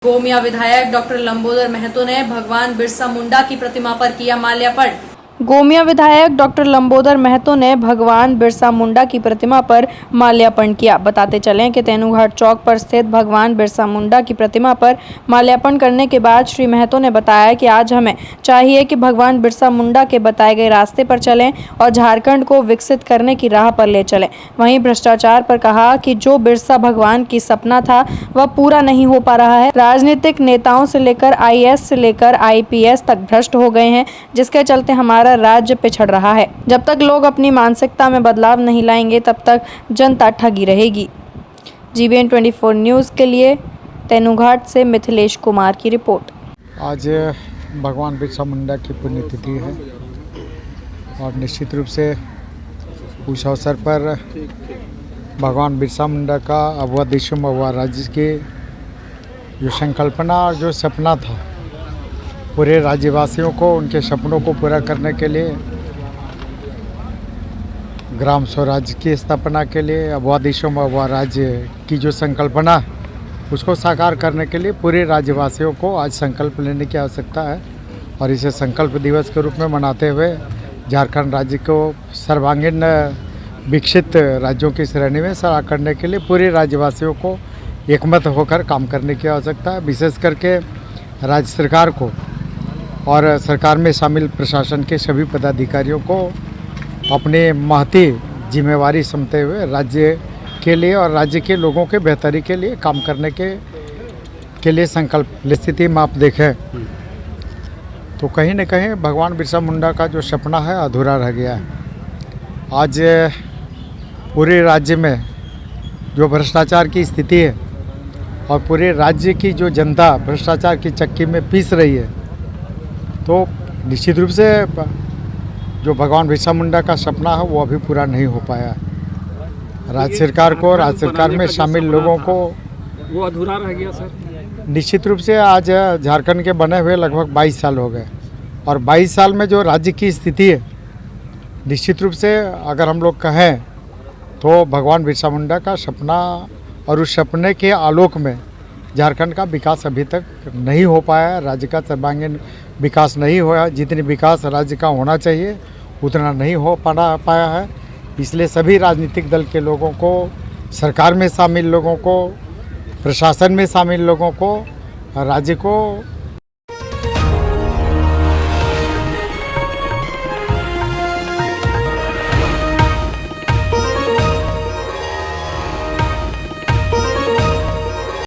गोमिया विधायक डॉक्टर लंबोदर महतो ने भगवान बिरसा मुंडा की प्रतिमा पर किया माल्यार्पण। गोमिया विधायक डॉक्टर लंबोदर महतो ने भगवान बिरसा मुंडा की प्रतिमा पर माल्यार्पण किया। बताते चलें कि तेनूघाट चौक पर स्थित भगवान बिरसा मुंडा की प्रतिमा पर माल्यार्पण करने के बाद श्री महतो ने बताया कि आज हमें चाहिए कि भगवान बिरसा मुंडा के बताए गए रास्ते पर चलें और झारखंड को विकसित करने की राह पर ले चलें। वहीं भ्रष्टाचार पर कहा कि जो बिरसा भगवान की सपना था वह पूरा नहीं हो पा रहा है। राजनीतिक नेताओं से लेकर आईएएस से लेकर आईपीएस तक भ्रष्ट हो गए हैं, जिसके चलते हमारा राज्य पिछड़ रहा है। जब तक लोग अपनी मानसिकता में बदलाव नहीं लाएंगे तब तक जनता ठगी रहेगी। जीबीएन 24 न्यूज़ के लिए तेनूघाट से मिथिलेश कुमार की रिपोर्ट। आज भगवान बिरसा मुंडा की पुण्यतिथि है और निश्चित रूप से उस अवसर पर भगवान बिरसा मुंडा का अवध देशम अवध राज्य की जो संकल्पना और जो सपना था, पूरे राज्यवासियों को उनके सपनों को पूरा करने के लिए, ग्राम स्वराज की स्थापना के लिए, अवध देशम अवध राज्य की जो संकल्पना उसको साकार करने के लिए पूरे राज्यवासियों को आज संकल्प लेने की आवश्यकता है। और इसे संकल्प दिवस के रूप में मनाते हुए झारखंड राज्य को सर्वांगीण विकसित राज्यों की श्रेणी में खड़ा करने के लिए पूरे राज्यवासियों को एकमत होकर काम करने की आवश्यकता है। विशेष करके राज्य सरकार को और सरकार में शामिल प्रशासन के सभी पदाधिकारियों को अपने महती जिम्मेवारी समझते हुए राज्य के लिए और राज्य के लोगों के बेहतरी के लिए काम करने के लिए संकल्प। स्थिति में आप देखें तो कहीं न कहीं भगवान बिरसा मुंडा का जो सपना है अधूरा रह गया है। आज पूरे राज्य में जो भ्रष्टाचार की स्थिति है और पूरे राज्य की जो जनता भ्रष्टाचार की चक्की में पीस रही है, तो निश्चित रूप से जो भगवान बिरसा मुंडा का सपना है वो अभी पूरा नहीं हो पाया। राज्य सरकार को, राज्य सरकार में शामिल लोगों को वो अधूरा रह गया सर। निश्चित रूप से आज झारखंड के बने हुए लगभग 22 साल हो गए और 22 साल में जो राज्य की स्थिति है, निश्चित रूप से अगर हम लोग कहें तो भगवान बिरसा मुंडा का सपना और उस सपने के आलोक में झारखंड का विकास अभी तक नहीं हो पाया। राज्य का सर्वांगीण विकास नहीं हुआ। जितनी विकास राज्य का होना चाहिए उतना नहीं हो पाया है। इसलिए सभी राजनीतिक दल के लोगों को, सरकार में शामिल लोगों को, प्रशासन में शामिल लोगों को राज्य को